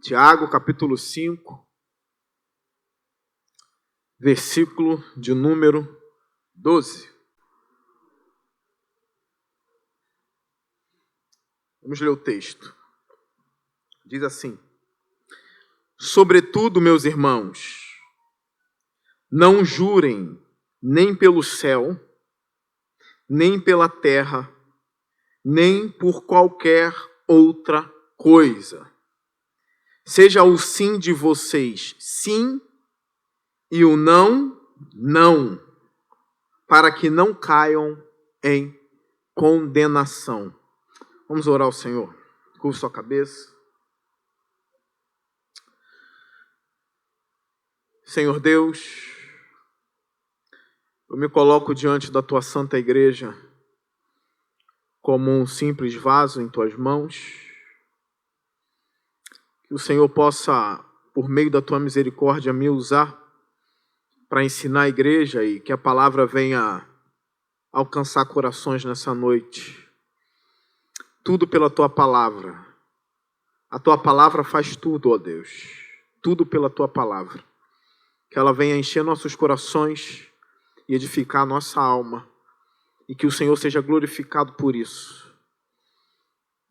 Tiago, capítulo 5, versículo de número 12. Vamos ler o texto. Diz assim: Sobretudo, meus irmãos, não jurem nem pelo céu, nem pela terra, nem por qualquer outra coisa. Seja o sim de vocês sim e o não, não, para que não caiam em condenação. Vamos orar ao Senhor. Curva sua cabeça. Senhor Deus, eu me coloco diante da Tua Santa Igreja como um simples vaso em Tuas mãos. Que o Senhor possa, por meio da Tua misericórdia, me usar para ensinar a igreja e que a palavra venha alcançar corações nessa noite. Tudo pela Tua palavra. A Tua palavra faz tudo, ó Deus. Tudo pela Tua palavra. Que ela venha encher nossos corações e edificar a nossa alma. E que o Senhor seja glorificado por isso.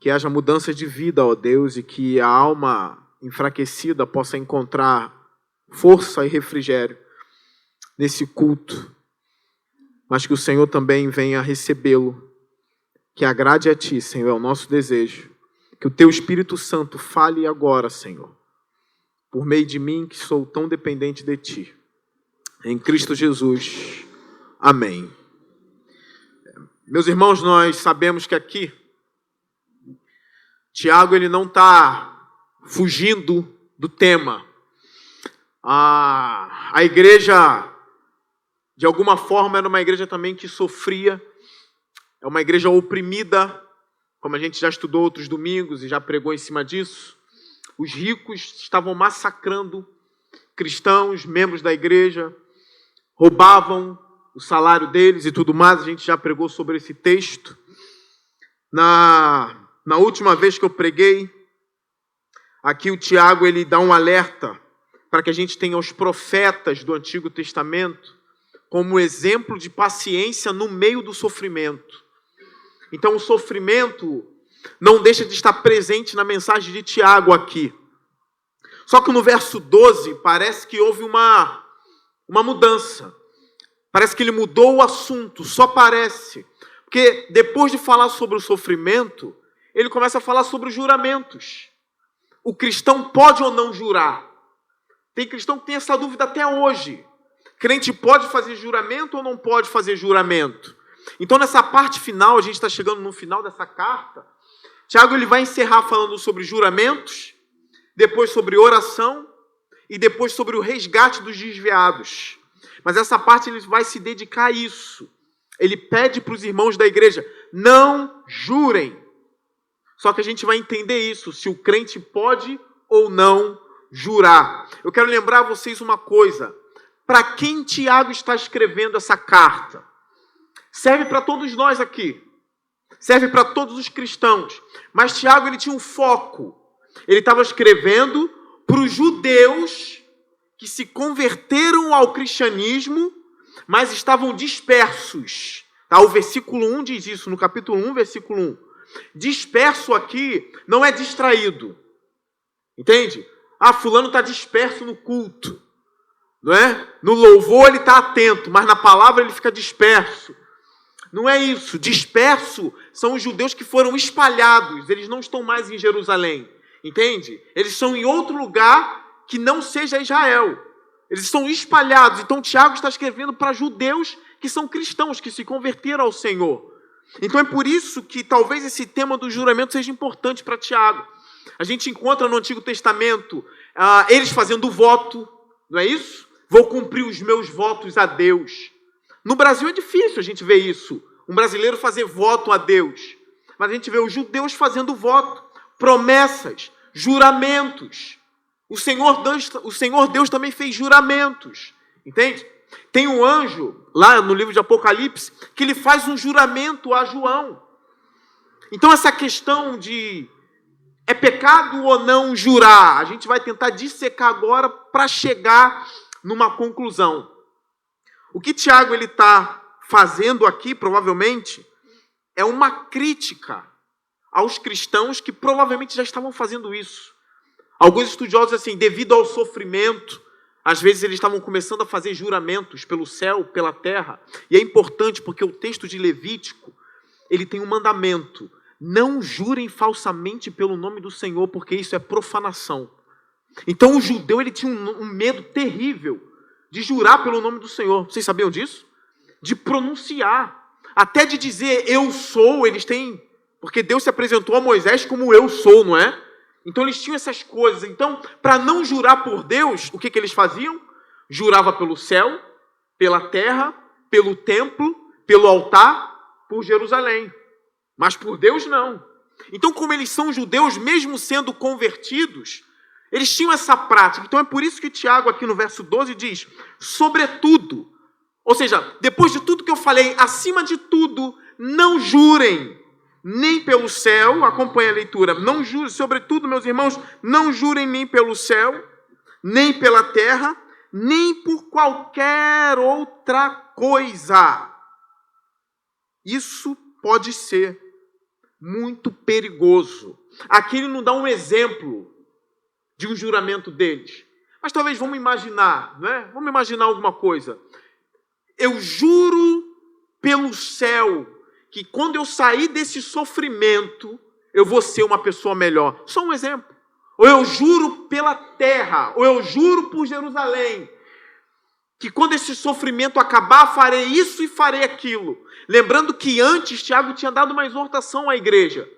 Que haja mudança de vida, ó Deus, e que a alma enfraquecida possa encontrar força e refrigério nesse culto. Mas que o Senhor também venha recebê-lo. Que agrade a Ti, Senhor, é o nosso desejo. Que o Teu Espírito Santo fale agora, Senhor, por meio de mim, que sou tão dependente de Ti. Em Cristo Jesus. Amém. Meus irmãos, nós sabemos que aqui Tiago ele não está fugindo do tema. A igreja, de alguma forma, era uma igreja também que sofria. É uma igreja oprimida, como a gente já estudou outros domingos e já pregou em cima disso. Os ricos estavam massacrando cristãos, membros da igreja, roubavam o salário deles e tudo mais. A gente já pregou sobre esse texto. Na última vez que eu preguei, aqui o Tiago ele dá um alerta para que a gente tenha os profetas do Antigo Testamento como exemplo de paciência no meio do sofrimento. Então o sofrimento não deixa de estar presente na mensagem de Tiago aqui. Só que no verso 12 parece que houve uma mudança. Parece que ele mudou o assunto, só parece. Porque depois de falar sobre o sofrimento, ele começa a falar sobre os juramentos. O cristão pode ou não jurar? Tem cristão que tem essa dúvida até hoje. Crente pode fazer juramento ou não pode fazer juramento? Então nessa parte final, a gente está chegando no final dessa carta, Tiago ele vai encerrar falando sobre juramentos, depois sobre oração e depois sobre o resgate dos desviados. Mas essa parte ele vai se dedicar a isso. Ele pede para os irmãos da igreja, não jurem. Só que a gente vai entender isso, se o crente pode ou não jurar. Eu quero lembrar a vocês uma coisa. Para quem Tiago está escrevendo essa carta? Serve para todos nós aqui. Serve para todos os cristãos. Mas Tiago ele tinha um foco. Ele estava escrevendo para os judeus que se converteram ao cristianismo, mas estavam dispersos. Tá? O versículo 1 diz isso, no capítulo 1, versículo 1. Disperso aqui não é distraído. Entende? Fulano está disperso no culto. Não é? No louvor ele está atento, mas na palavra ele fica disperso. Não é isso. Disperso são os judeus que foram espalhados. Eles não estão mais em Jerusalém. Entende? Eles estão em outro lugar que não seja Israel. Eles estão espalhados. Então Tiago está escrevendo para judeus que são cristãos, que se converteram ao Senhor. Então é por isso que talvez esse tema do juramento seja importante para Tiago. A gente encontra no Antigo Testamento eles fazendo voto, não é isso? Vou cumprir os meus votos a Deus. No Brasil é difícil a gente ver isso. Um brasileiro fazer voto a Deus. Mas a gente vê os judeus fazendo voto, promessas, juramentos. O Senhor Deus também fez juramentos. Entende? Tem um anjo, lá no livro de Apocalipse, que ele faz um juramento a João. Então essa questão de É pecado ou não jurar? A gente vai tentar dissecar agora para chegar numa conclusão. O que Tiago está fazendo aqui, provavelmente, é uma crítica aos cristãos que provavelmente já estavam fazendo isso. Alguns estudiosos, assim, devido ao sofrimento, às vezes eles estavam começando a fazer juramentos pelo céu, pela terra. E é importante porque o texto de Levítico, ele tem um mandamento. Não jurem falsamente pelo nome do Senhor, porque isso é profanação. Então o judeu, ele tinha um medo terrível de jurar pelo nome do Senhor. Vocês sabiam disso? De pronunciar. Até de dizer eu sou, eles têm... Porque Deus se apresentou a Moisés como eu sou, não é? Então eles tinham essas coisas. Então, para não jurar por Deus, o que eles faziam? Jurava pelo céu, pela terra, pelo templo, pelo altar, por Jerusalém. Mas por Deus não. Então, como eles são judeus, mesmo sendo convertidos, eles tinham essa prática. Então é por isso que Tiago aqui no verso 12 diz, sobretudo, ou seja, depois de tudo que eu falei, acima de tudo, não jurem, nem pelo céu, acompanha a leitura, não jurem, sobretudo, meus irmãos, não jurem nem pelo céu, nem pela terra, nem por qualquer outra coisa. Isso pode ser muito perigoso. Aqui ele não dá um exemplo de um juramento deles. Mas talvez vamos imaginar, né? Vamos imaginar alguma coisa. Eu juro pelo céu que quando eu sair desse sofrimento, eu vou ser uma pessoa melhor. Só um exemplo. Ou eu juro pela terra, ou eu juro por Jerusalém, que quando esse sofrimento acabar, farei isso e farei aquilo. Lembrando que antes Tiago tinha dado uma exortação à igreja.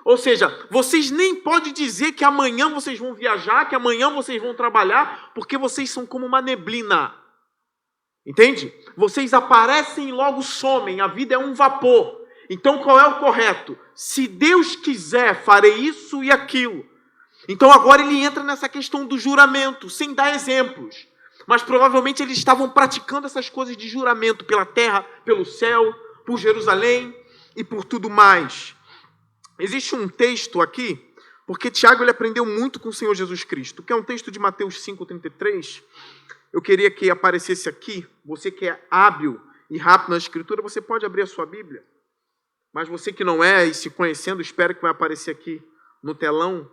Ou seja, vocês nem podem dizer que amanhã vocês vão viajar, que amanhã vocês vão trabalhar, porque vocês são como uma neblina. Entende? Vocês aparecem e logo somem, a vida é um vapor. Então qual é o correto? Se Deus quiser, farei isso e aquilo. Então agora ele entra nessa questão do juramento, sem dar exemplos. Mas provavelmente eles estavam praticando essas coisas de juramento pela terra, pelo céu, por Jerusalém e por tudo mais. Existe um texto aqui, porque Tiago ele aprendeu muito com o Senhor Jesus Cristo, que é um texto de Mateus 5,33. Eu queria que aparecesse aqui. Você que é hábil e rápido na escritura, você pode abrir a sua Bíblia. Mas você que não é e se conhecendo, espero que vai aparecer aqui no telão.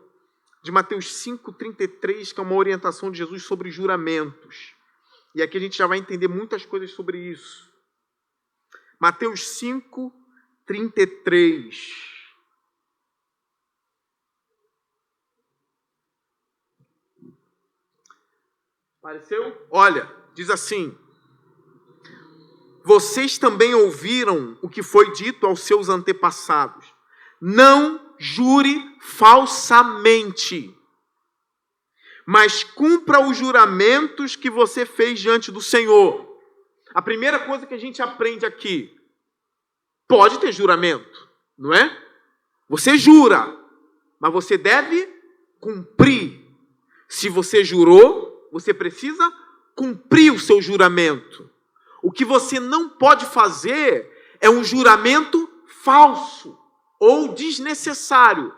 De Mateus 5,33, que é uma orientação de Jesus sobre juramentos. E aqui a gente já vai entender muitas coisas sobre isso. Mateus 5,33. Apareceu? Olha, diz assim: vocês também ouviram o que foi dito aos seus antepassados. Não jure falsamente, mas cumpra os juramentos que você fez diante do Senhor. A primeira coisa que a gente aprende aqui, pode ter juramento, não é? Você jura, mas você deve cumprir. Se você jurou, você precisa cumprir o seu juramento. O que você não pode fazer é um juramento falso ou desnecessário.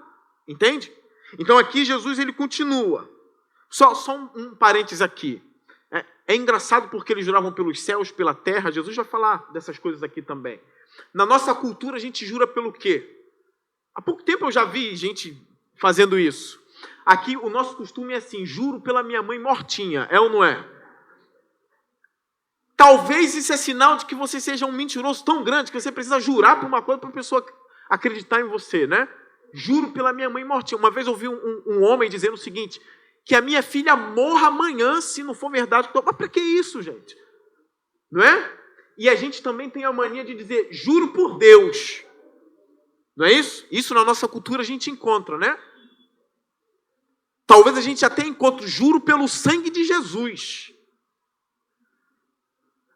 Entende? Então aqui Jesus ele continua. Só um parênteses aqui. É engraçado porque eles juravam pelos céus, pela terra. Jesus vai falar dessas coisas aqui também. Na nossa cultura a gente jura pelo quê? Há pouco tempo eu já vi gente fazendo isso. Aqui o nosso costume é assim: juro pela minha mãe mortinha. É ou não é? Talvez isso é sinal de que você seja um mentiroso tão grande que você precisa jurar por uma coisa para a pessoa acreditar em você, né? Juro pela minha mãe mortinha. Uma vez eu ouvi um homem dizendo o seguinte: que a minha filha morra amanhã, se não for verdade. Mas para que isso, gente? Não é? E a gente também tem a mania de dizer, juro por Deus. Não é isso? Isso na nossa cultura a gente encontra, né? Talvez a gente até encontre, juro pelo sangue de Jesus.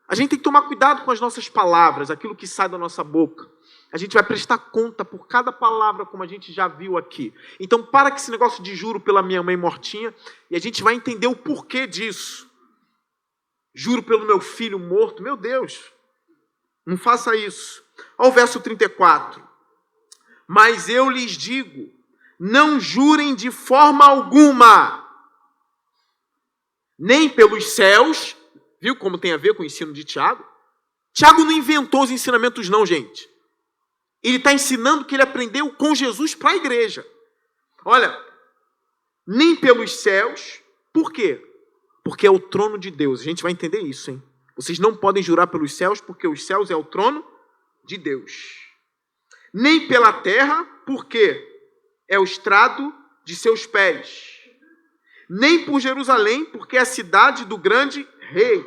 A gente tem que tomar cuidado com as nossas palavras, aquilo que sai da nossa boca. A gente vai prestar conta por cada palavra, como a gente já viu aqui. Então, para com esse negócio de juro pela minha mãe mortinha, e a gente vai entender o porquê disso. Juro pelo meu filho morto. Meu Deus, não faça isso. Olha o verso 34. Mas eu lhes digo, não jurem de forma alguma, nem pelos céus. Viu como tem a ver com o ensino de Tiago? Tiago não inventou os ensinamentos não, gente. Ele está ensinando o que ele aprendeu com Jesus para a igreja. Olha, nem pelos céus. Por quê? Porque é o trono de Deus. A gente vai entender isso, hein? Vocês não podem jurar pelos céus, porque os céus é o trono de Deus. Nem pela terra, porque é o estrado de seus pés. Nem por Jerusalém, porque é a cidade do grande rei.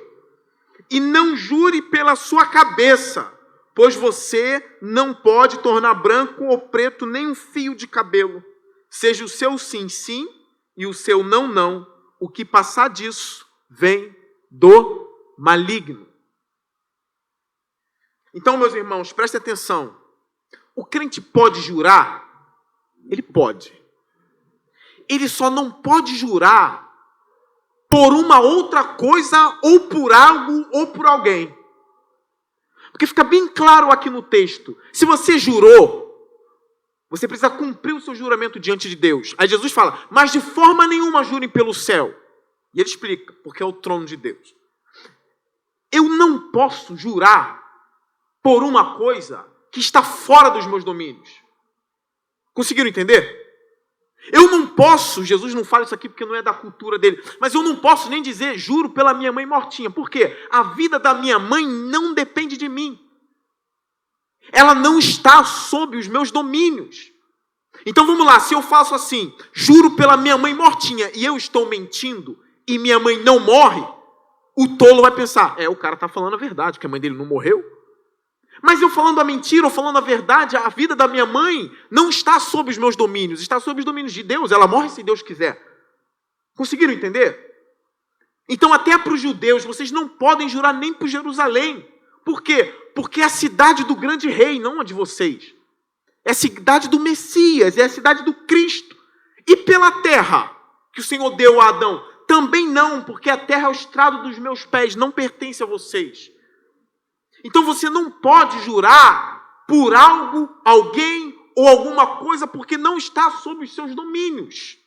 E não jure pela sua cabeça, pois você não pode tornar branco ou preto nem um fio de cabelo. Seja o seu sim, sim, e o seu não, não. O que passar disso vem do maligno. Então, meus irmãos, prestem atenção. O crente pode jurar? Ele pode. Ele só não pode jurar por uma outra coisa, ou por algo, ou por alguém. Porque fica bem claro aqui no texto. Se você jurou, você precisa cumprir o seu juramento diante de Deus. Aí Jesus fala, mas de forma nenhuma jurem pelo céu. E ele explica, porque é o trono de Deus. Eu não posso jurar por uma coisa que está fora dos meus domínios. Conseguiram entender? Eu não posso, Jesus não fala isso aqui porque não é da cultura dele, mas eu não posso nem dizer, juro pela minha mãe mortinha. Por quê? A vida da minha mãe não depende de mim. Ela não está sob os meus domínios. Então vamos lá, se eu faço assim, juro pela minha mãe mortinha, e eu estou mentindo, e minha mãe não morre, o tolo vai pensar, o cara está falando a verdade, que a mãe dele não morreu. Mas eu falando a mentira ou falando a verdade, a vida da minha mãe não está sob os meus domínios, está sob os domínios de Deus. Ela morre se Deus quiser. Conseguiram entender? Então até para os judeus, vocês não podem jurar nem por Jerusalém. Por quê? Porque é a cidade do grande rei, não a de vocês. É a cidade do Messias, é a cidade do Cristo. E pela terra que o Senhor deu a Adão, também não, porque a terra é o estrado dos meus pés, não pertence a vocês. Então você não pode jurar por algo, alguém ou alguma coisa porque não está sob os seus domínios.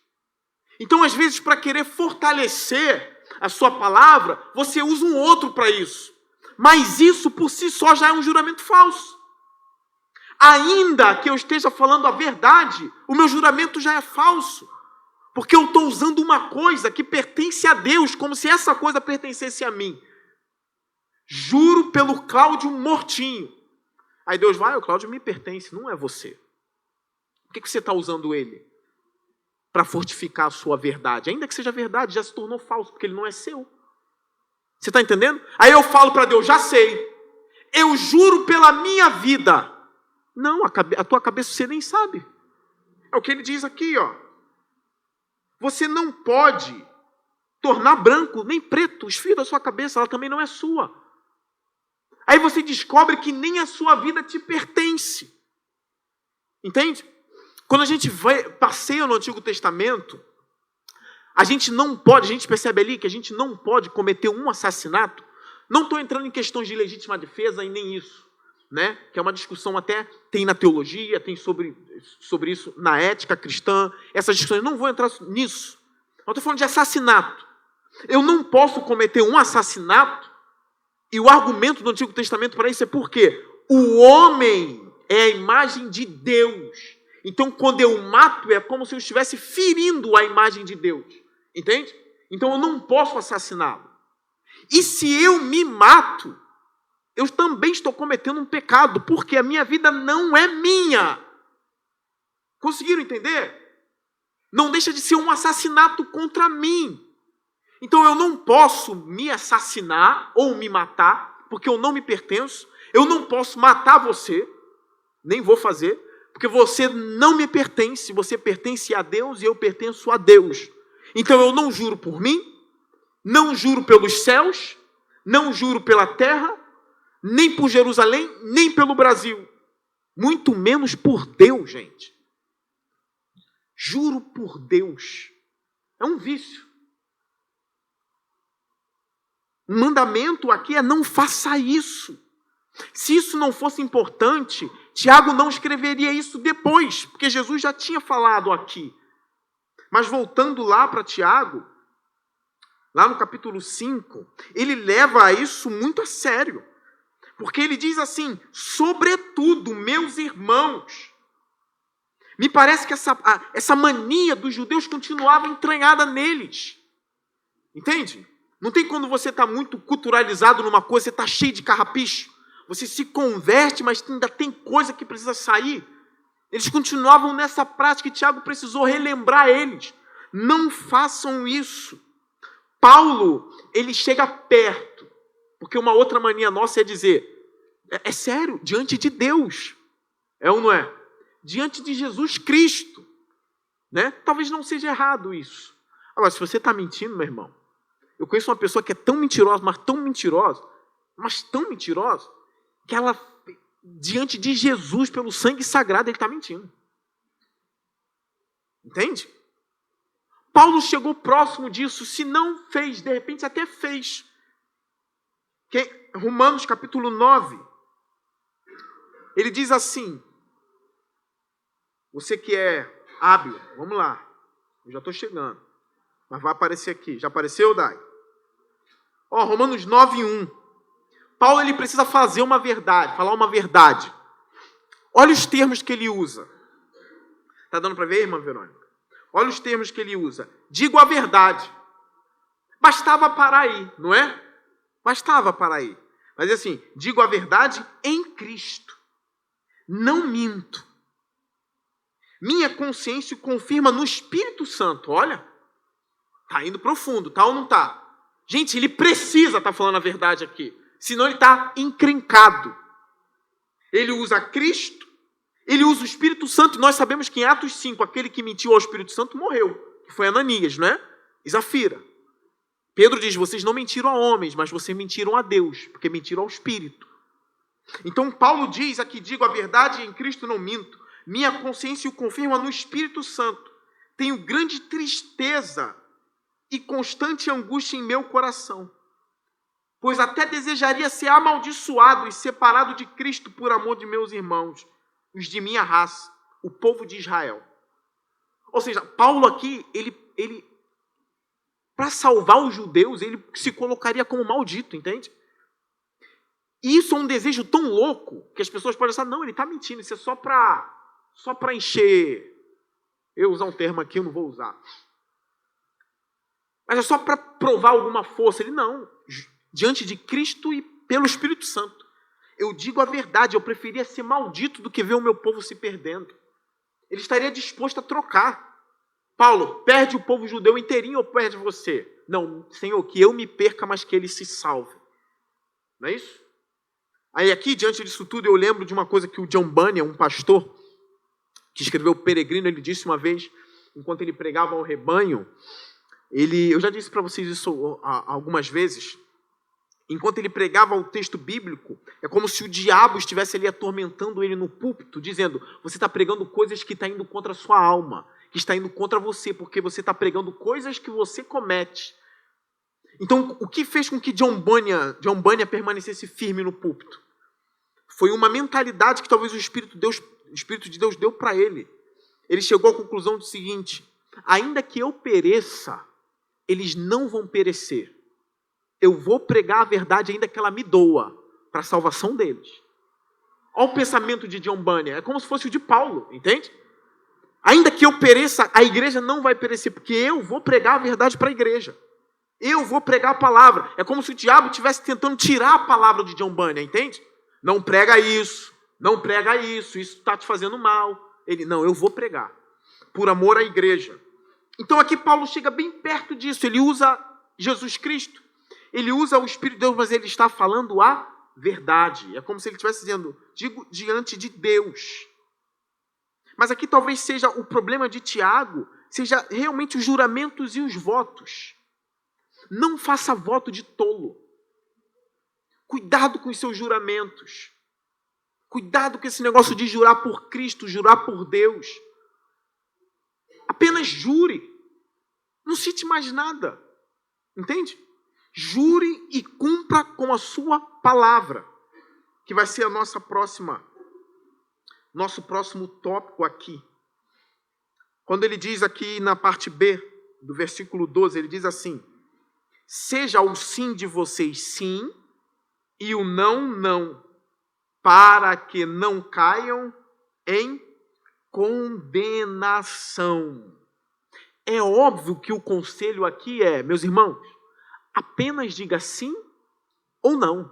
Então, às vezes, para querer fortalecer a sua palavra, você usa um outro para isso. Mas isso por si só já é um juramento falso. Ainda que eu esteja falando a verdade, o meu juramento já é falso. Porque eu estou usando uma coisa que pertence a Deus, como se essa coisa pertencesse a mim. Juro pelo Cláudio mortinho. Aí Deus vai, o Cláudio me pertence, não é você. Por que você está usando ele? Para fortificar a sua verdade. Ainda que seja verdade, já se tornou falso, porque ele não é seu. Você está entendendo? Aí eu falo para Deus, já sei. Eu juro pela minha vida. Não, a tua cabeça você nem sabe. É o que ele diz aqui, ó. Você não pode tornar branco nem preto os fios da sua cabeça, ela também não é sua. Aí você descobre que nem a sua vida te pertence. Entende? Quando a gente passeia no Antigo Testamento, a gente percebe ali que a gente não pode cometer um assassinato. Não estou entrando em questões de legítima defesa e nem isso, né? Que é uma discussão até, tem na teologia, tem sobre isso na ética cristã, essas discussões, não vou entrar nisso. Eu estou falando de assassinato. Eu não posso cometer um assassinato. E o argumento do Antigo Testamento para isso é porque o homem é a imagem de Deus. Então, quando eu mato, é como se eu estivesse ferindo a imagem de Deus. Entende? Então, eu não posso assassiná-lo. E se eu me mato, eu também estou cometendo um pecado, porque a minha vida não é minha. Conseguiram entender? Não deixa de ser um assassinato contra mim. Então eu não posso me assassinar ou me matar, porque eu não me pertenço. Eu não posso matar você, nem vou fazer, porque você não me pertence. Você pertence a Deus e eu pertenço a Deus. Então eu não juro por mim, não juro pelos céus, não juro pela terra, nem por Jerusalém, nem pelo Brasil. Muito menos por Deus, gente. Juro por Deus. É um vício. O mandamento aqui é não faça isso. Se isso não fosse importante, Tiago não escreveria isso depois, porque Jesus já tinha falado aqui. Mas voltando lá para Tiago, lá no capítulo 5, ele leva isso muito a sério. Porque ele diz assim, sobretudo, meus irmãos. Me parece que essa mania dos judeus continuava entranhada neles. Entende? Não tem quando você está muito culturalizado numa coisa, você está cheio de carrapicho. Você se converte, mas ainda tem coisa que precisa sair. Eles continuavam nessa prática e Tiago precisou relembrar eles. Não façam isso. Paulo, ele chega perto. Porque uma outra mania nossa é dizer, é sério, diante de Deus. É ou não é? Diante de Jesus Cristo. Né? Talvez não seja errado isso. Agora, se você está mentindo, meu irmão, eu conheço uma pessoa que é tão mentirosa, mas tão mentirosa, que ela, diante de Jesus, pelo sangue sagrado, ele está mentindo. Entende? Paulo chegou próximo disso, se não fez, de repente até fez. Romanos capítulo 9, ele diz assim, você que é hábil, vamos lá, eu já estou chegando, mas vai aparecer aqui, já apareceu, Dai? Romanos 9, 1, Paulo ele precisa fazer uma verdade, falar uma verdade. Olha os termos que ele usa. Está dando para ver, irmã Verônica? Olha os termos que ele usa. Digo a verdade. Bastava parar aí, não é? Bastava parar aí. Mas assim, digo a verdade em Cristo. Não minto. Minha consciência confirma no Espírito Santo. Olha, está indo profundo, tá ou não está? Gente, ele precisa estar falando a verdade aqui. Senão ele está encrencado. Ele usa Cristo, ele usa o Espírito Santo. Nós sabemos que em Atos 5, aquele que mentiu ao Espírito Santo morreu. Que foi Ananias, não é? E Zafira. Pedro diz, vocês não mentiram a homens, mas vocês mentiram a Deus, porque mentiram ao Espírito. Então Paulo diz aqui, digo a verdade, em Cristo não minto. Minha consciência o confirma no Espírito Santo. Tenho grande tristeza e constante angústia em meu coração. Pois até desejaria ser amaldiçoado e separado de Cristo por amor de meus irmãos, os de minha raça, o povo de Israel. Ou seja, Paulo aqui, ele para salvar os judeus, ele se colocaria como maldito, entende? E isso é um desejo tão louco, que as pessoas podem pensar, não, ele está mentindo, isso é só para encher. Eu usar um termo aqui, eu não vou usar. Mas é só para provar alguma força. Ele não. Diante de Cristo e pelo Espírito Santo. Eu digo a verdade, eu preferia ser maldito do que ver o meu povo se perdendo. Ele estaria disposto a trocar. Paulo, perde o povo judeu inteirinho ou perde você? Não, Senhor, que eu me perca, mas que ele se salve. Não é isso? Aí aqui, diante disso tudo, eu lembro de uma coisa que o John Bunyan, um pastor, que escreveu O Peregrino, ele disse uma vez, enquanto ele pregava ao rebanho, eu já disse para vocês isso algumas vezes, enquanto ele pregava o texto bíblico, é como se o diabo estivesse ali atormentando ele no púlpito, dizendo, você está pregando coisas que estão indo contra a sua alma, que está indo contra você, porque você está pregando coisas que você comete. Então, o que fez com que John Bunyan permanecesse firme no púlpito? Foi uma mentalidade que talvez o Espírito de Deus deu para ele. Ele chegou à conclusão do seguinte, ainda que eu pereça, eles não vão perecer. Eu vou pregar a verdade ainda que ela me doa, para a salvação deles. Olha o pensamento de John Bunyan, é como se fosse o de Paulo, entende? Ainda que eu pereça, a igreja não vai perecer, porque eu vou pregar a verdade para a igreja. Eu vou pregar a palavra. É como se o diabo estivesse tentando tirar a palavra de John Bunyan, entende? Não prega isso, isso está te fazendo mal. Ele, não, eu vou pregar, por amor à igreja. Então aqui Paulo chega bem perto disso, ele usa Jesus Cristo, ele usa o Espírito de Deus, mas ele está falando a verdade. É como se ele estivesse dizendo, digo diante de Deus. Mas aqui talvez seja o problema de Tiago, seja realmente os juramentos e os votos. Não faça voto de tolo. Cuidado com os seus juramentos. Cuidado com esse negócio de jurar por Cristo, jurar por Deus. Apenas jure. Não cite mais nada. Entende? Jure e cumpra com a sua palavra, que vai ser a nossa próxima nosso próximo tópico aqui. Quando ele diz aqui na parte B do versículo 12, ele diz assim: seja o sim de vocês sim e o não, não, para que não caiam em condenação. É óbvio que o conselho aqui é, meus irmãos, apenas diga sim ou não.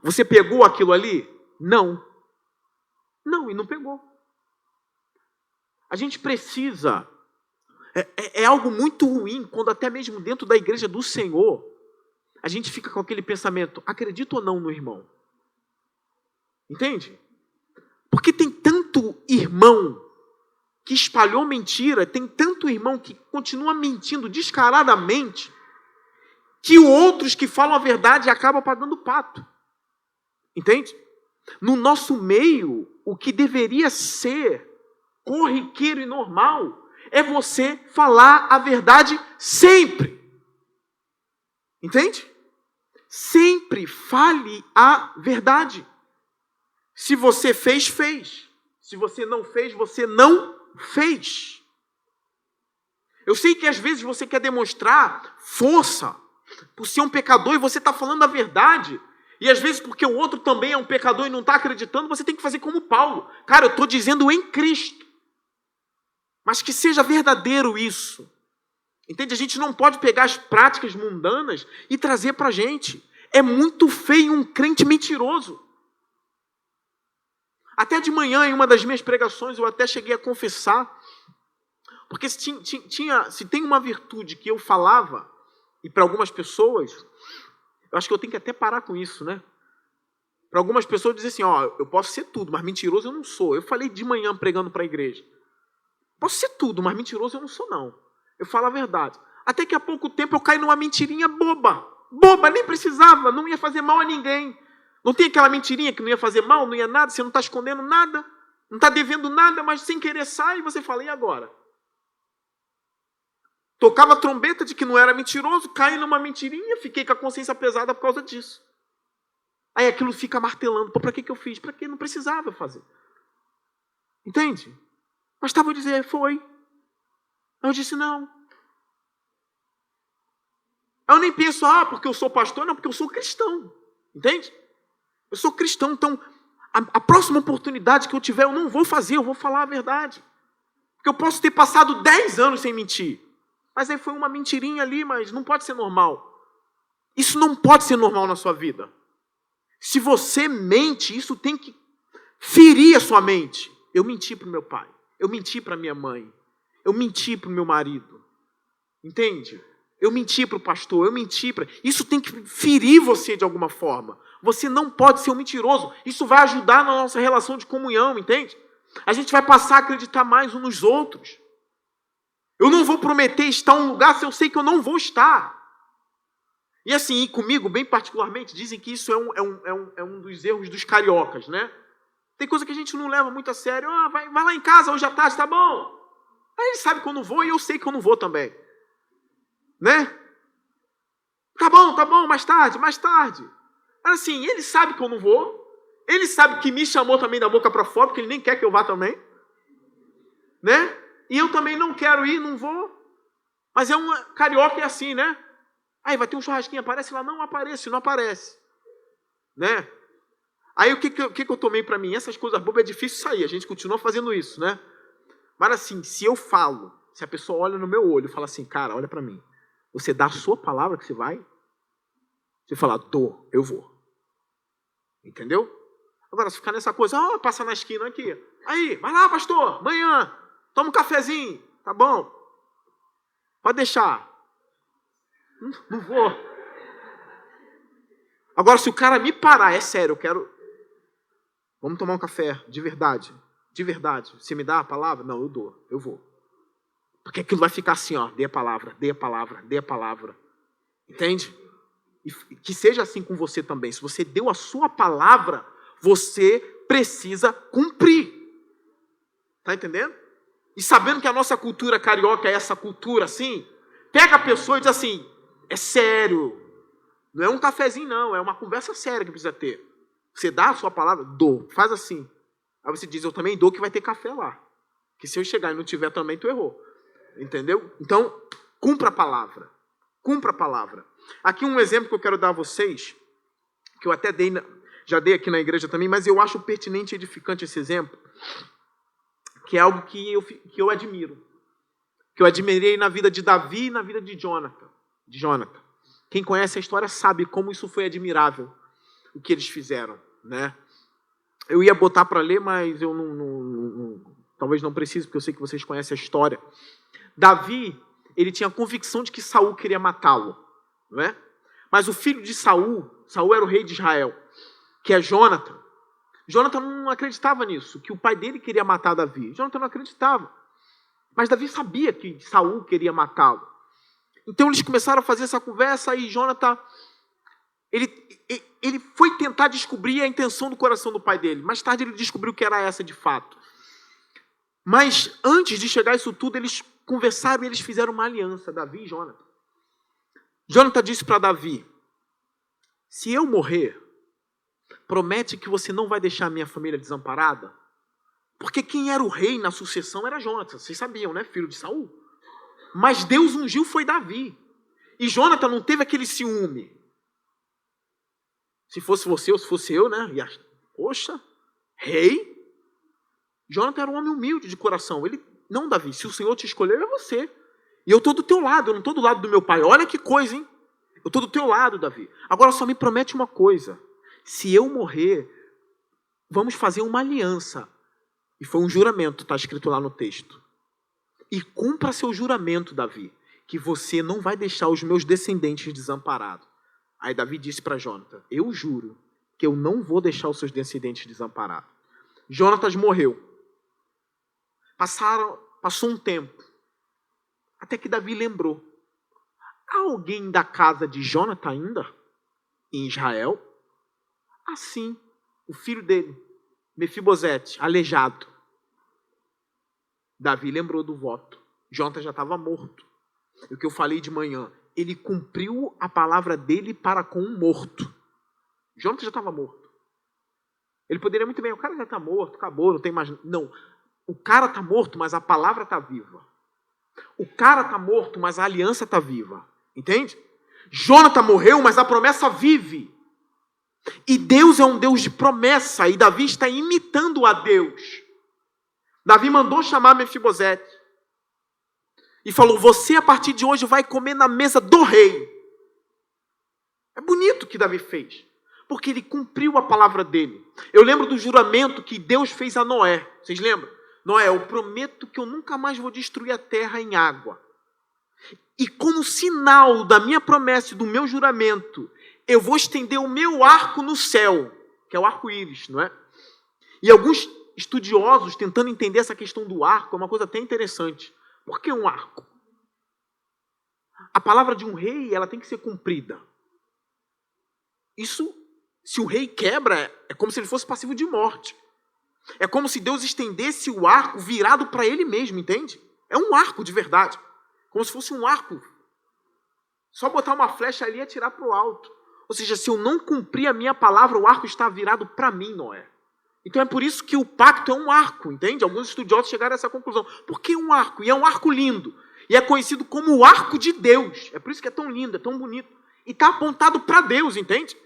Você pegou aquilo ali? Não. Não, e não pegou. A gente precisa. É algo muito ruim quando até mesmo dentro da igreja do Senhor, a gente fica com aquele pensamento, acredita ou não no irmão? Entende? Porque tem tanto irmão que espalhou mentira, tem tanto irmão que continua mentindo descaradamente, que outros que falam a verdade acabam pagando pato. Entende? No nosso meio, o que deveria ser corriqueiro e normal é você falar a verdade sempre. Entende? Sempre fale a verdade. Se você fez, fez. Se você não fez, você não fez. Eu sei que às vezes você quer demonstrar força por ser um pecador e você está falando a verdade. E às vezes porque o outro também é um pecador e não está acreditando, você tem que fazer como Paulo. Cara, eu estou dizendo em Cristo. Mas que seja verdadeiro isso. Entende? A gente não pode pegar as práticas mundanas e trazer para a gente. É muito feio um crente mentiroso. Até de manhã, em uma das minhas pregações, eu até cheguei a confessar. Porque se tem uma virtude que eu falava, e para algumas pessoas, eu acho que eu tenho que até parar com isso, né? Para algumas pessoas dizer assim, eu posso ser tudo, mas mentiroso eu não sou. Eu falei de manhã pregando para a igreja. Posso ser tudo, mas mentiroso eu não sou, não. Eu falo a verdade. Até que há pouco tempo eu caí numa mentirinha boba. Boba, nem precisava, não ia fazer mal a ninguém. Não tem aquela mentirinha que não ia fazer mal, não ia nada, você não está escondendo nada, não está devendo nada, mas sem querer sai e você fala, e agora? Tocava a trombeta de que não era mentiroso, caí numa mentirinha, fiquei com a consciência pesada por causa disso. Aí aquilo fica martelando, para que eu fiz? Para que não precisava fazer? Entende? Mas estava a dizer, foi. Aí eu disse, não. Aí eu nem penso, porque eu sou pastor, não, porque eu sou cristão. Entende? Eu sou cristão, então a próxima oportunidade que eu tiver, eu não vou fazer, eu vou falar a verdade. Porque eu posso ter passado 10 anos sem mentir. Mas aí foi uma mentirinha ali, mas não pode ser normal. Isso não pode ser normal na sua vida. Se você mente, isso tem que ferir a sua mente. Eu menti para o meu pai. Eu menti para minha mãe. Eu menti para o meu marido. Entende? Eu menti para o pastor. Eu menti para... Isso tem que ferir você de alguma forma. Você não pode ser um mentiroso. Isso vai ajudar na nossa relação de comunhão, entende? A gente vai passar a acreditar mais uns nos outros. Eu não vou prometer estar em um lugar se eu sei que eu não vou estar. E assim, e comigo, bem particularmente, dizem que isso é um dos erros dos cariocas, né? Tem coisa que a gente não leva muito a sério. Vai lá em casa hoje à tarde, tá bom? Aí ele sabe que eu não vou e eu sei que eu não vou também. Né? Tá bom, mais tarde. Mas assim, ele sabe que eu não vou. Ele sabe que me chamou também da boca para fora, porque ele nem quer que eu vá também. Né? E eu também não quero ir, não vou. Mas carioca é assim, né? Aí vai ter um churrasquinho, aparece lá? Não aparece, não aparece. Né? Aí o que eu tomei para mim? Essas coisas bobas é difícil sair, a gente continua fazendo isso, né? Mas assim, se eu falo, se a pessoa olha no meu olho e fala assim, cara, olha para mim, você dá a sua palavra que você vai? Você fala, dou, eu vou. Entendeu? Agora, se ficar nessa coisa, passa na esquina aqui. Aí, vai lá, pastor, amanhã, toma um cafezinho, tá bom? Pode deixar. Não vou. Agora, se o cara me parar, é sério, eu quero... Vamos tomar um café, de verdade. De verdade. Você me dá a palavra? Não, eu dou, eu vou. Porque aquilo vai ficar assim, dê a palavra, dê a palavra, dê a palavra. Entende? E que seja assim com você também. Se você deu a sua palavra, você precisa cumprir. Tá entendendo? E sabendo que a nossa cultura carioca é essa cultura assim, pega a pessoa e diz assim, é sério. Não é um cafezinho não, é uma conversa séria que precisa ter. Você dá a sua palavra? Dou. Faz assim. Aí você diz, eu também dou que vai ter café lá. Que se eu chegar e não tiver também, tu errou. Entendeu? Então, cumpra a palavra. Cumpra a palavra. Aqui um exemplo que eu quero dar a vocês, que eu até já dei aqui na igreja também, mas eu acho pertinente e edificante esse exemplo, que é algo que eu admiro. Que eu admirei na vida de Davi e na vida de Jonathan. Quem conhece a história sabe como isso foi admirável, o que eles fizeram, né? Eu ia botar para ler, mas eu talvez não precise, porque eu sei que vocês conhecem a história. Davi, ele tinha a convicção de que Saul queria matá-lo, não é? Mas o filho de Saul era o rei de Israel, que é Jonathan. Jonathan não acreditava nisso, que o pai dele queria matar Davi. Jonathan não acreditava. Mas Davi sabia que Saul queria matá-lo. Então eles começaram a fazer essa conversa e Jonathan, ele foi tentar descobrir a intenção do coração do pai dele. Mais tarde ele descobriu que era essa de fato. Mas antes de chegar a isso tudo, eles conversaram e eles fizeram uma aliança, Davi e Jonathan. Jonathan disse para Davi, se eu morrer, promete que você não vai deixar a minha família desamparada? Porque quem era o rei na sucessão era Jonathan. Vocês sabiam, né? Filho de Saul. Mas Deus ungiu foi Davi. E Jonathan não teve aquele ciúme. Se fosse você ou se fosse eu, né? Poxa, rei? Jonathan era um homem humilde de coração. Ele, não, Davi, se o Senhor te escolheu, é você. E eu estou do teu lado, eu não estou do lado do meu pai. Olha que coisa, hein? Eu estou do teu lado, Davi. Agora só me promete uma coisa. Se eu morrer, vamos fazer uma aliança. E foi um juramento, está escrito lá no texto. E cumpra seu juramento, Davi, que você não vai deixar os meus descendentes desamparados. Aí Davi disse para Jonathan, eu juro que eu não vou deixar os seus descendentes desamparados. Jonatas morreu. Passou um tempo. Até que Davi lembrou. Há alguém da casa de Jonathan ainda? Em Israel? Assim, o filho dele, Mefibosete, aleijado. Davi lembrou do voto. Jonathan já estava morto. E o que eu falei de manhã, ele cumpriu a palavra dele para com um morto. Jonathan já estava morto. Ele poderia muito bem, o cara já está morto, acabou, não tem mais... Não, o cara está morto, mas a palavra está viva. O cara está morto, mas a aliança está viva. Entende? Jonathan morreu, mas a promessa vive. E Deus é um Deus de promessa, e Davi está imitando a Deus. Davi mandou chamar Mefibosete. E falou, você a partir de hoje vai comer na mesa do rei. É bonito o que Davi fez. Porque ele cumpriu a palavra dele. Eu lembro do juramento que Deus fez a Noé. Vocês lembram? Noé, eu prometo que eu nunca mais vou destruir a terra em água. E como sinal da minha promessa e do meu juramento, eu vou estender o meu arco no céu, que é o arco-íris, não é? E alguns estudiosos tentando entender essa questão do arco, é uma coisa até interessante. Por que um arco? A palavra de um rei, ela tem que ser cumprida. Isso, se o rei quebra, é como se ele fosse passivo de morte. É como se Deus estendesse o arco virado para ele mesmo, entende? É um arco de verdade. Como se fosse um arco. Só botar uma flecha ali e atirar para o alto. Ou seja, se eu não cumprir a minha palavra, o arco está virado para mim, Noé. Então é por isso que o pacto é um arco, entende? Alguns estudiosos chegaram a essa conclusão. Por que um arco? E é um arco lindo. E é conhecido como o arco de Deus. É por isso que é tão lindo, é tão bonito. E está apontado para Deus, entende?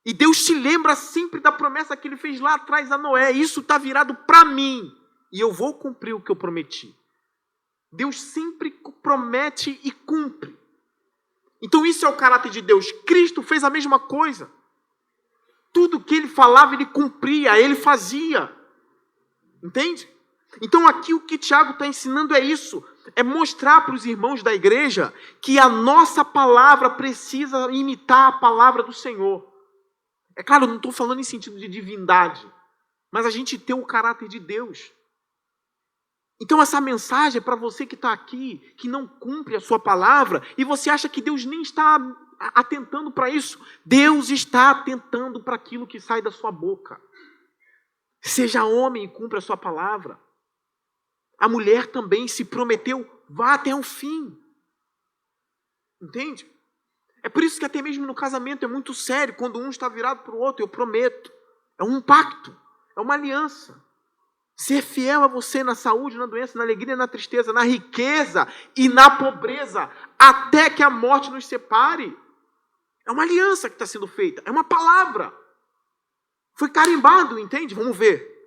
E Deus se lembra sempre da promessa que ele fez lá atrás a Noé. Isso está virado para mim. E eu vou cumprir o que eu prometi. Deus sempre promete e cumpre. Então isso é o caráter de Deus. Cristo fez a mesma coisa. Tudo que ele falava, ele cumpria, ele fazia. Entende? Então aqui o que Tiago está ensinando é isso. É mostrar para os irmãos da igreja que a nossa palavra precisa imitar a palavra do Senhor. É claro, eu não estou falando em sentido de divindade, mas a gente tem o caráter de Deus. Então essa mensagem é para você que está aqui, que não cumpre a sua palavra, e você acha que Deus nem está atentando para isso. Deus está atentando para aquilo que sai da sua boca. Seja homem e cumpra a sua palavra. A mulher também se prometeu, vá até o fim. Entende? É por isso que até mesmo no casamento é muito sério, quando um está virado para o outro, eu prometo. É um pacto. É uma aliança. Ser fiel a você na saúde, na doença, na alegria, na tristeza, na riqueza e na pobreza, até que a morte nos separe. É uma aliança que está sendo feita, é uma palavra. Foi carimbado, entende? Vamos ver.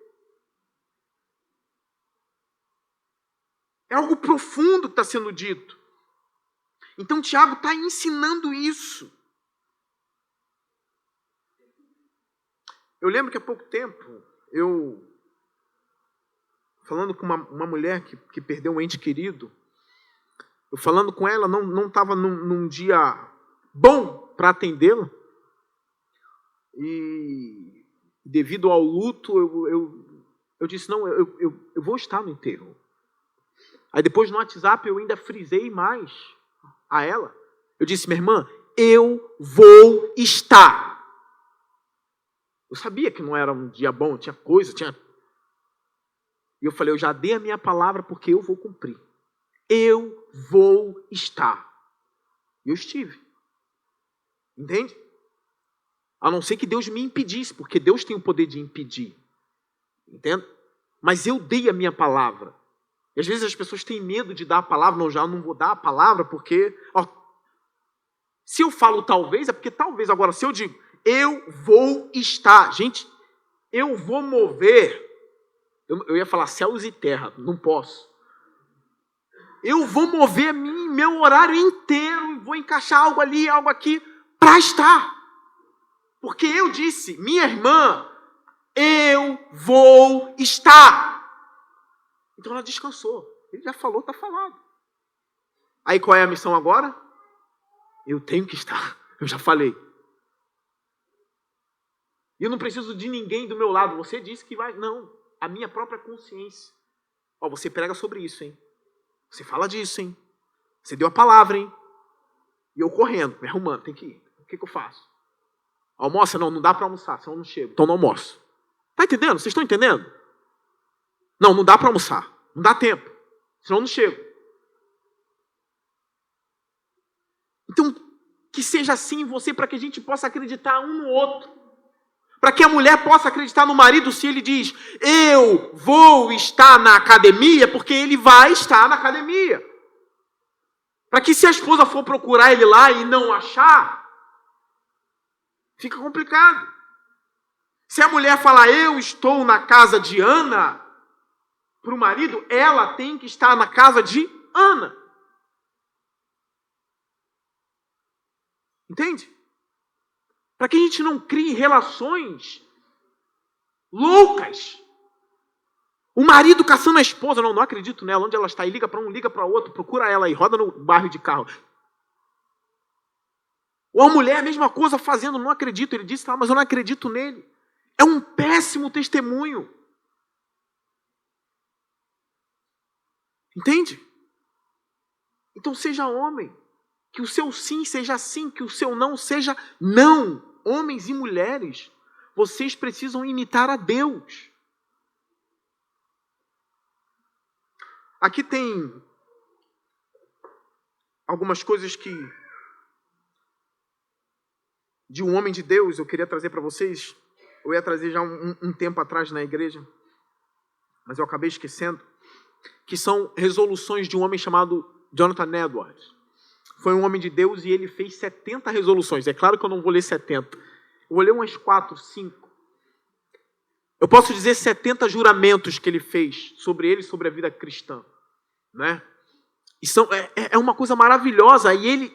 É algo profundo que está sendo dito. Então Tiago está ensinando isso. Eu lembro que há pouco tempo, falando com uma mulher que perdeu um ente querido, eu falando com ela, não estava num dia bom para atendê-la, e devido ao luto, eu disse, não, eu vou estar no enterro. Aí depois no WhatsApp eu ainda frisei mais a ela. Eu disse, minha irmã, eu vou estar. Eu sabia que não era um dia bom, tinha coisa, E eu falei, eu já dei a minha palavra porque eu vou cumprir. Eu vou estar. E eu estive. Entende? A não ser que Deus me impedisse, porque Deus tem o poder de impedir. Entende? Mas eu dei a minha palavra. E às vezes as pessoas têm medo de dar a palavra. Não, já não vou dar a palavra porque... se eu falo talvez, é porque talvez. Agora, se eu digo, eu vou estar. Gente, eu vou mover... Eu ia falar céus e terra, não posso. Eu vou mover meu horário inteiro, vou encaixar algo ali, algo aqui, para estar. Porque eu disse, minha irmã, eu vou estar. Então ela descansou. Ele já falou, está falado. Aí qual é a missão agora? Eu tenho que estar. Eu já falei. E eu não preciso de ninguém do meu lado. Você disse que vai... Não. A minha própria consciência. Você prega sobre isso, hein? Você fala disso, hein? Você deu a palavra, hein? E eu correndo, me arrumando, tem que ir. O que eu faço? Almoça? Não dá para almoçar, senão eu não chego. Então não almoço. Tá entendendo? Vocês estão entendendo? Não dá para almoçar. Não dá tempo. Senão eu não chego. Então, que seja assim em você para que a gente possa acreditar um no outro. Para que a mulher possa acreditar no marido se ele diz, eu vou estar na academia, porque ele vai estar na academia. Para que se a esposa for procurar ele lá e não achar, fica complicado. Se a mulher falar, eu estou na casa de Ana, para o marido, ela tem que estar na casa de Ana. Entende? Para que a gente não crie relações loucas. O marido caçando a esposa, não acredito nela, onde ela está, e liga para um, liga para outro, procura ela e roda no bairro de carro. Ou a mulher, a mesma coisa, fazendo, não acredito. Ele disse, mas eu não acredito nele. É um péssimo testemunho. Entende? Então seja homem. Que o seu sim seja sim, que o seu não seja não. Homens e mulheres, vocês precisam imitar a Deus. Aqui tem algumas coisas que de um homem de Deus eu queria trazer para vocês. Eu ia trazer já um tempo atrás na igreja, mas eu acabei esquecendo, que são resoluções de um homem chamado Jonathan Edwards. Foi um homem de Deus e ele fez 70 resoluções. É claro que eu não vou ler 70. Eu vou ler umas 4, 5. Eu posso dizer 70 juramentos que ele fez sobre ele e sobre a vida cristã. Né? E é uma coisa maravilhosa. E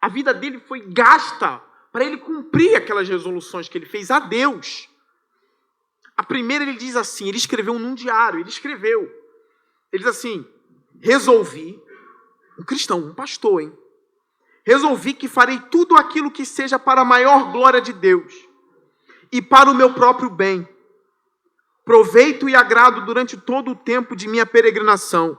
a vida dele foi gasta para ele cumprir aquelas resoluções que ele fez a Deus. A primeira ele diz assim, ele escreveu num diário, ele diz assim, resolvi, um cristão, um pastor, hein? Resolvi que farei tudo aquilo que seja para a maior glória de Deus e para o meu próprio bem, proveito e agrado durante todo o tempo de minha peregrinação,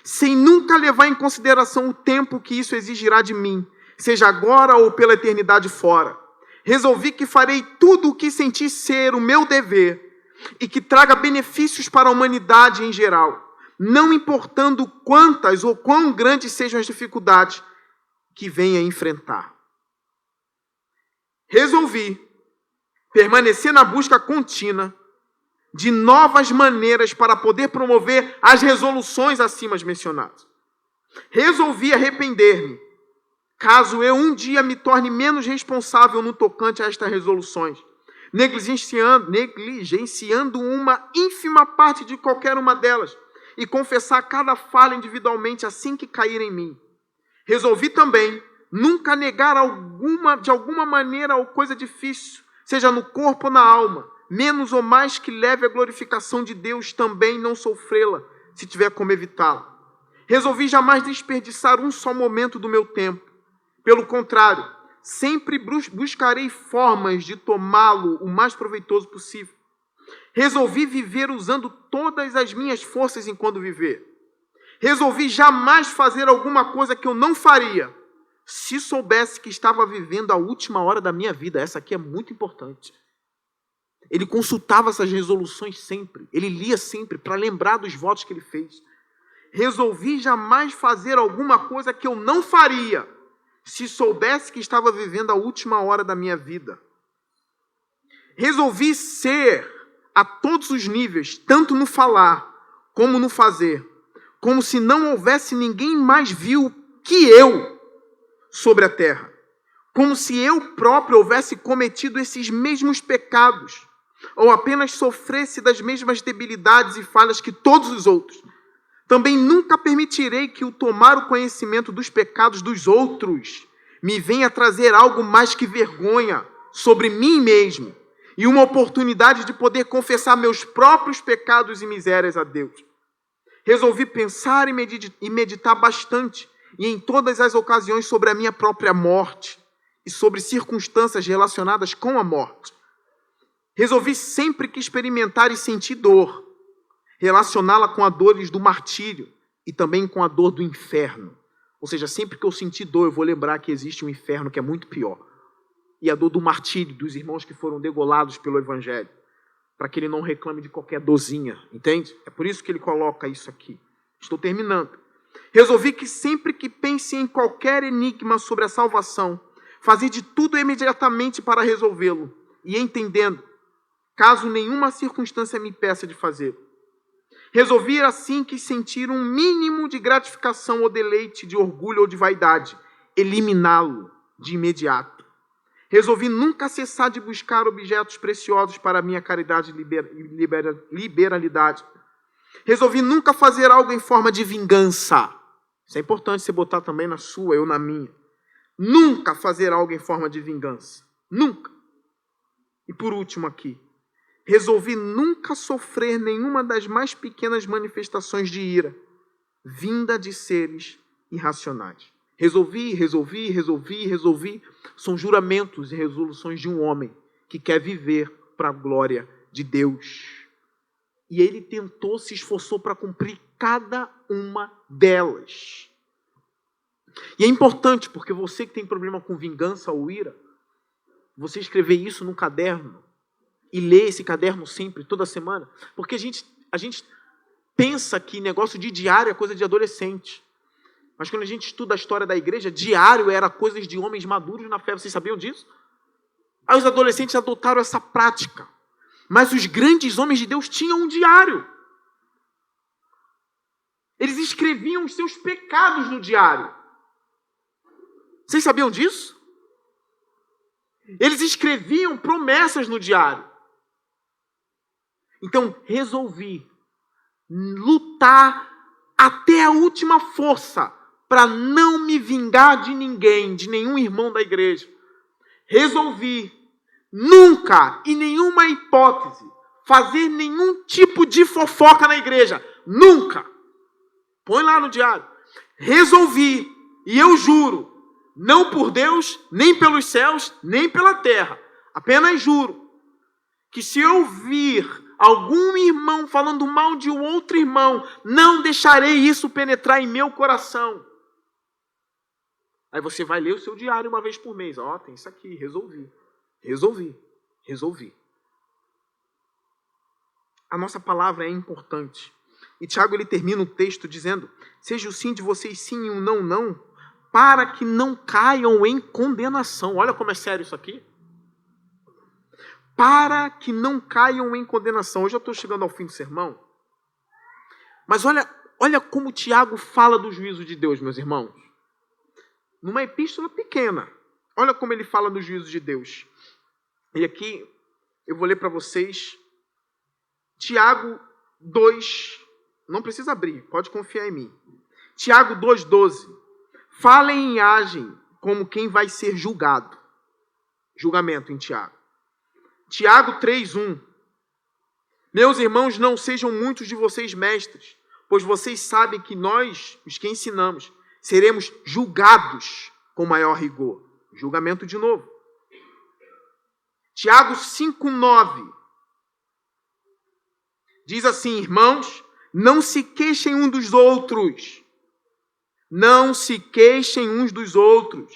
sem nunca levar em consideração o tempo que isso exigirá de mim, seja agora ou pela eternidade fora. Resolvi que farei tudo o que senti ser o meu dever e que traga benefícios para a humanidade em geral, não importando quantas ou quão grandes sejam as dificuldades que venha enfrentar. Resolvi permanecer na busca contínua de novas maneiras para poder promover as resoluções acima mencionadas. Resolvi arrepender-me, caso eu um dia me torne menos responsável no tocante a estas resoluções, negligenciando uma ínfima parte de qualquer uma delas, e confessar cada falha individualmente assim que cair em mim. Resolvi também nunca negar de alguma maneira ou coisa difícil, seja no corpo ou na alma, menos ou mais que leve à glorificação de Deus, também não sofrê-la, se tiver como evitá-la. Resolvi jamais desperdiçar um só momento do meu tempo. Pelo contrário, sempre buscarei formas de tomá-lo o mais proveitoso possível. Resolvi viver usando todas as minhas forças enquanto viver. Resolvi jamais fazer alguma coisa que eu não faria se soubesse que estava vivendo a última hora da minha vida. Essa aqui é muito importante. Ele consultava essas resoluções sempre. Ele lia sempre para lembrar dos votos que ele fez. Resolvi jamais fazer alguma coisa que eu não faria se soubesse que estava vivendo a última hora da minha vida. Resolvi ser a todos os níveis, tanto no falar como no fazer, como se não houvesse ninguém mais vil que eu sobre a terra, como se eu próprio houvesse cometido esses mesmos pecados, ou apenas sofresse das mesmas debilidades e falhas que todos os outros. Também nunca permitirei que o tomar o conhecimento dos pecados dos outros me venha trazer algo mais que vergonha sobre mim mesmo e uma oportunidade de poder confessar meus próprios pecados e misérias a Deus. Resolvi pensar e meditar bastante e em todas as ocasiões sobre a minha própria morte e sobre circunstâncias relacionadas com a morte. Resolvi sempre que experimentar e sentir dor, relacioná-la com a dores do martírio e também com a dor do inferno. Ou seja, sempre que eu sentir dor, eu vou lembrar que existe um inferno que é muito pior. E a dor do martírio dos irmãos que foram degolados pelo Evangelho, para que ele não reclame de qualquer dorzinha, entende? É por isso que ele coloca isso aqui. Estou terminando. Resolvi que sempre que pense em qualquer enigma sobre a salvação, fazer de tudo imediatamente para resolvê-lo, e entendendo, caso nenhuma circunstância me impeça de fazê-lo. Resolvi assim que sentir um mínimo de gratificação ou deleite, de orgulho ou de vaidade, eliminá-lo de imediato. Resolvi nunca cessar de buscar objetos preciosos para a minha caridade e liberalidade. Resolvi nunca fazer algo em forma de vingança. Isso é importante você botar também na sua, eu na minha. Nunca fazer algo em forma de vingança. Nunca. E por último aqui. Resolvi nunca sofrer nenhuma das mais pequenas manifestações de ira, vinda de seres irracionais. Resolvi. São juramentos e resoluções de um homem que quer viver para a glória de Deus. E ele tentou, se esforçou para cumprir cada uma delas. E é importante, porque você que tem problema com vingança ou ira, você escrever isso num caderno e ler esse caderno sempre, toda semana, porque a gente pensa que negócio de diário é coisa de adolescente. Mas quando a gente estuda a história da igreja, diário era coisas de homens maduros na fé. Vocês sabiam disso? Aí os adolescentes adotaram essa prática. Mas os grandes homens de Deus tinham um diário. Eles escreviam os seus pecados no diário. Vocês sabiam disso? Eles escreviam promessas no diário. Então, resolvi lutar até a última força para não me vingar de ninguém, de nenhum irmão da igreja. Resolvi nunca, em nenhuma hipótese, fazer nenhum tipo de fofoca na igreja. Nunca. Põe lá no diário. Resolvi, e eu juro, não por Deus, nem pelos céus, nem pela terra, apenas juro, que se eu vir algum irmão falando mal de um outro irmão, não deixarei isso penetrar em meu coração. Aí você vai ler o seu diário uma vez por mês. Ó, tem isso aqui, resolvi. A nossa palavra é importante. E Tiago, ele termina o texto dizendo: seja o sim de vocês sim e o não, não, para que não caiam em condenação. Olha como é sério isso aqui. para que não caiam em condenação. Hoje eu estou chegando ao fim do sermão, mas olha como Tiago fala do juízo de Deus, meus irmãos. Numa epístola pequena, olha como ele fala do juízo de Deus. E aqui eu vou ler para vocês Tiago 2, não precisa abrir, pode confiar em mim. Tiago 2,12. Falem e agem como quem vai ser julgado. Julgamento em Tiago. Tiago 3,1. Meus irmãos, não sejam muitos de vocês mestres, pois vocês sabem que nós, os que ensinamos, seremos julgados com maior rigor. Julgamento de novo. Tiago 5,9. Diz assim, irmãos, não se queixem uns dos outros. Não se queixem uns dos outros,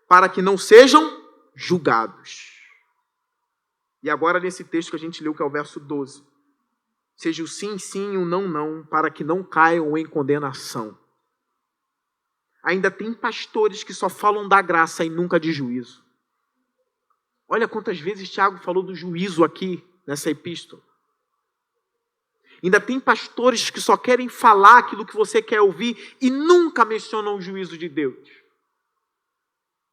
para que não sejam julgados. E agora nesse texto que a gente leu, que é o verso 12. Seja o sim, sim e o não, não, para que não caiam em condenação. Ainda tem pastores que só falam da graça e nunca de juízo. Olha quantas vezes Tiago falou do juízo aqui, nessa epístola. Ainda tem pastores que só querem falar aquilo que você quer ouvir e nunca mencionam o juízo de Deus.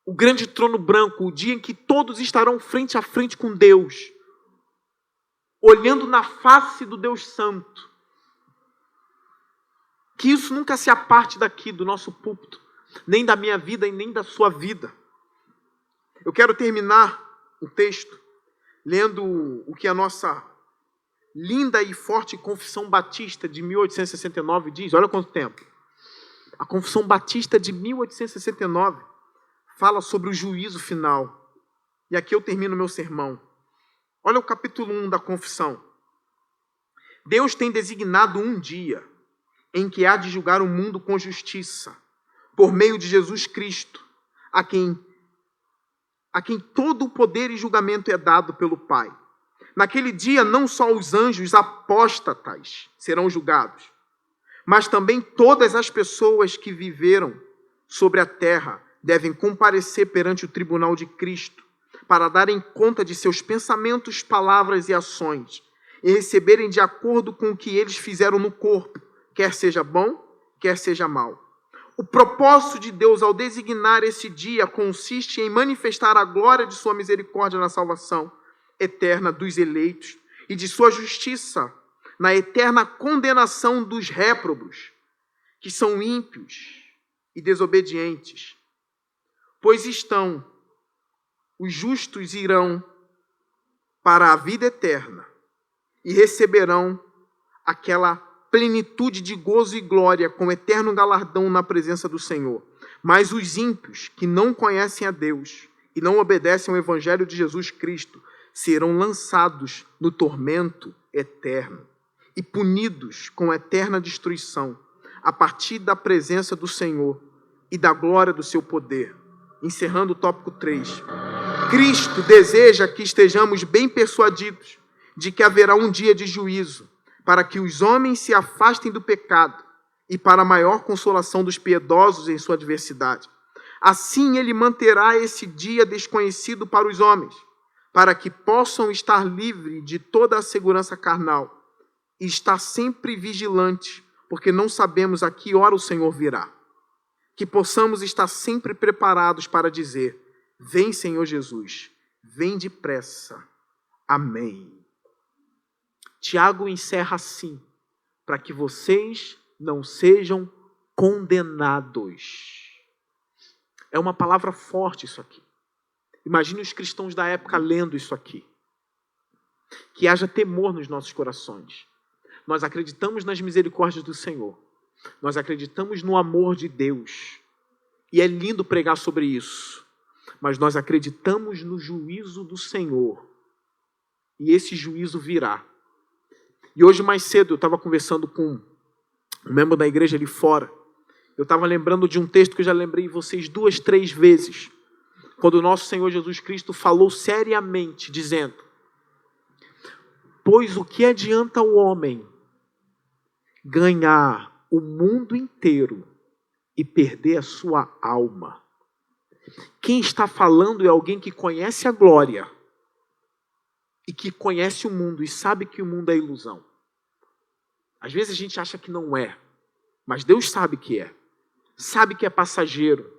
O grande trono branco, o dia em que todos estarão frente a frente com Deus, olhando na face do Deus Santo. Que isso nunca se aparte daqui, do nosso púlpito, nem da minha vida e nem da sua vida. Eu quero terminar o texto lendo o que a nossa linda e forte Confissão Batista de 1869 diz. Olha quanto tempo. A Confissão Batista de 1869 fala sobre o juízo final. E aqui eu termino meu sermão. Olha o capítulo 1 da Confissão. Deus tem designado um dia em que há de julgar o mundo com justiça, por meio de Jesus Cristo, a quem todo o poder e julgamento é dado pelo Pai. Naquele dia, não só os anjos apóstatas serão julgados, mas também todas as pessoas que viveram sobre a terra devem comparecer perante o tribunal de Cristo para darem conta de seus pensamentos, palavras e ações e receberem de acordo com o que eles fizeram no corpo, quer seja bom, quer seja mal. O propósito de Deus ao designar esse dia consiste em manifestar a glória de sua misericórdia na salvação eterna dos eleitos e de sua justiça na eterna condenação dos réprobos, que são ímpios e desobedientes. Pois os justos irão para a vida eterna e receberão aquela plenitude de gozo e glória com eterno galardão na presença do Senhor. Mas os ímpios que não conhecem a Deus e não obedecem ao Evangelho de Jesus Cristo serão lançados no tormento eterno e punidos com eterna destruição a partir da presença do Senhor e da glória do seu poder. Encerrando o tópico 3. Cristo deseja que estejamos bem persuadidos de que haverá um dia de juízo, para que os homens se afastem do pecado e para a maior consolação dos piedosos em sua adversidade. Assim ele manterá esse dia desconhecido para os homens, para que possam estar livres de toda a segurança carnal e estar sempre vigilantes, porque não sabemos a que hora o Senhor virá. Que possamos estar sempre preparados para dizer: vem, Senhor Jesus, vem depressa. Amém. Tiago encerra assim: para que vocês não sejam condenados. É uma palavra forte isso aqui. Imagine os cristãos da época lendo isso aqui. Que haja temor nos nossos corações. Nós acreditamos nas misericórdias do Senhor. Nós acreditamos no amor de Deus. E é lindo pregar sobre isso. Mas nós acreditamos no juízo do Senhor. E esse juízo virá. E hoje mais cedo eu estava conversando com um membro da igreja ali fora. Eu estava lembrando de um texto que eu já lembrei vocês 2, 3 vezes. Quando o nosso Senhor Jesus Cristo falou seriamente, dizendo: pois o que adianta o homem ganhar o mundo inteiro e perder a sua alma? Quem está falando é alguém que conhece a glória e que conhece o mundo e sabe que o mundo é ilusão. Às vezes a gente acha que não é, mas Deus sabe que é. Sabe que é passageiro.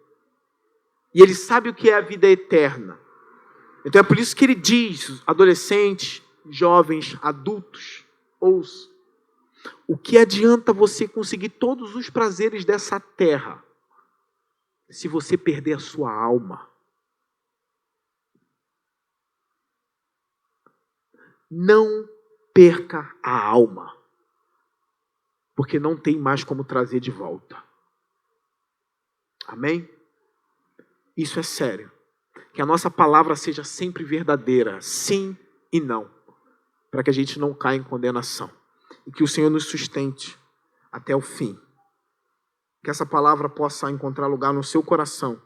E Ele sabe o que é a vida eterna. Então é por isso que Ele diz, adolescentes, jovens, adultos, ouça. O que adianta você conseguir todos os prazeres dessa terra se você perder a sua alma? Não perca a alma, porque não tem mais como trazer de volta. Amém? Isso é sério. Que a nossa palavra seja sempre verdadeira, sim e não, para que a gente não caia em condenação. E que o Senhor nos sustente até o fim. Que essa palavra possa encontrar lugar no seu coração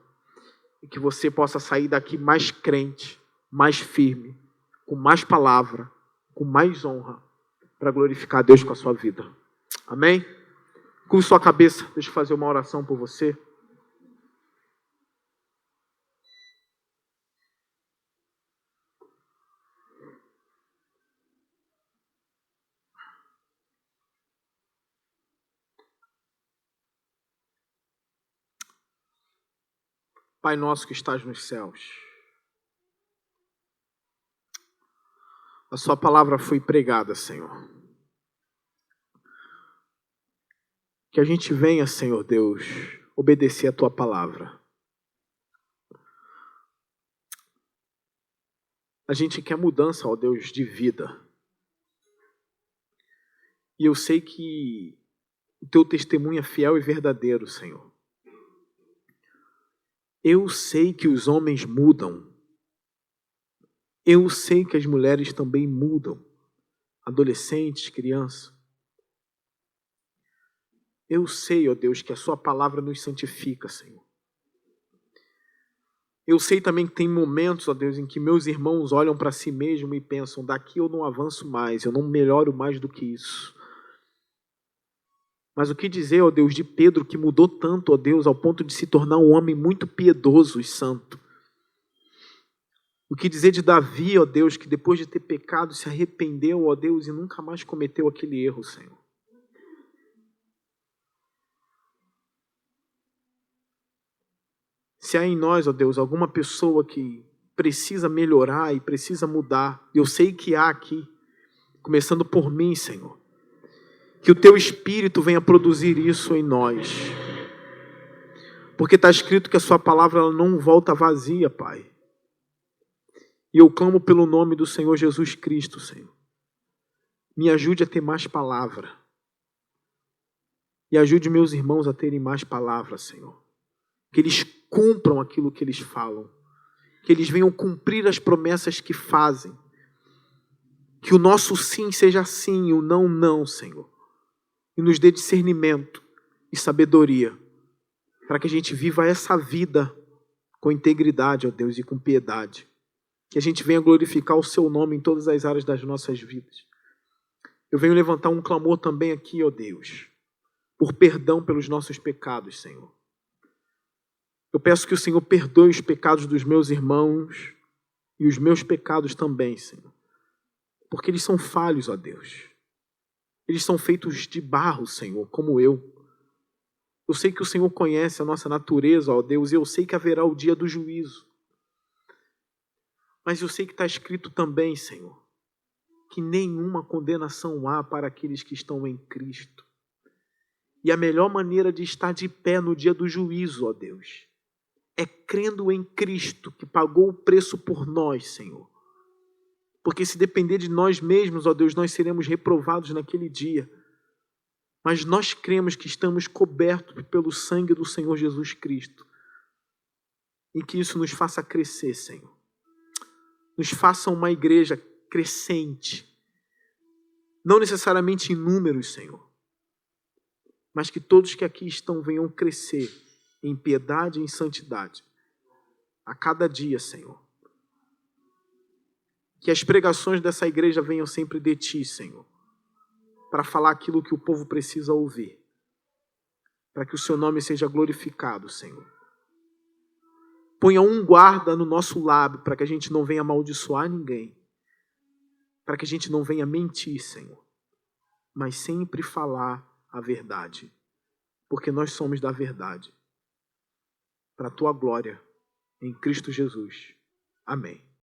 e que você possa sair daqui mais crente, mais firme, com mais palavra, com mais honra, para glorificar a Deus com a sua vida. Amém? Curva sua cabeça, deixa eu fazer uma oração por você. Pai nosso que estás nos céus, a sua palavra foi pregada, Senhor. Que a gente venha, Senhor Deus, obedecer a tua palavra. A gente quer mudança, ó Deus, de vida. E eu sei que o teu testemunho é fiel e verdadeiro, Senhor. Eu sei que os homens mudam. Eu sei que as mulheres também mudam. Adolescentes, crianças. Eu sei, ó Deus, que a sua palavra nos santifica, Senhor. Eu sei também que tem momentos, ó Deus, em que meus irmãos olham para si mesmos e pensam, daqui eu não avanço mais, eu não melhoro mais do que isso. Mas o que dizer, ó Deus, de Pedro, que mudou tanto, ó Deus, ao ponto de se tornar um homem muito piedoso e santo? O que dizer de Davi, ó Deus, que depois de ter pecado se arrependeu, ó Deus, e nunca mais cometeu aquele erro, Senhor? Se há em nós, ó Deus, alguma pessoa que precisa melhorar e precisa mudar, eu sei que há aqui, começando por mim, Senhor, que o teu Espírito venha produzir isso em nós. Porque está escrito que a sua palavra ela não volta vazia, Pai. E eu clamo pelo nome do Senhor Jesus Cristo, Senhor. Me ajude a ter mais palavra. E ajude meus irmãos a terem mais palavra, Senhor. Que eles cumpram aquilo que eles falam. Que eles venham cumprir as promessas que fazem. Que o nosso sim seja sim e o não, não, Senhor. E nos dê discernimento e sabedoria. Para que a gente viva essa vida com integridade, ó Deus, e com piedade. Que a gente venha glorificar o seu nome em todas as áreas das nossas vidas. Eu venho levantar um clamor também aqui, ó Deus, por perdão pelos nossos pecados, Senhor. Eu peço que o Senhor perdoe os pecados dos meus irmãos e os meus pecados também, Senhor. Porque eles são falhos, ó Deus. Eles são feitos de barro, Senhor, como eu. Eu sei que o Senhor conhece a nossa natureza, ó Deus, e eu sei que haverá o dia do juízo. Mas eu sei que está escrito também, Senhor, que nenhuma condenação há para aqueles que estão em Cristo. E a melhor maneira de estar de pé no dia do juízo, ó Deus, é crendo em Cristo, que pagou o preço por nós, Senhor. Porque se depender de nós mesmos, ó Deus, nós seremos reprovados naquele dia. Mas nós cremos que estamos cobertos pelo sangue do Senhor Jesus Cristo. E que isso nos faça crescer, Senhor. Nos faça uma igreja crescente. Não necessariamente em números, Senhor. Mas que todos que aqui estão venham crescer em piedade e em santidade. A cada dia, Senhor. Que as pregações dessa igreja venham sempre de Ti, Senhor. Para falar aquilo que o povo precisa ouvir. Para que o Seu nome seja glorificado, Senhor. Ponha um guarda no nosso lábio para que a gente não venha amaldiçoar ninguém. para que a gente não venha mentir, Senhor, mas sempre falar a verdade, porque nós somos da verdade. Para a tua glória, em Cristo Jesus. Amém.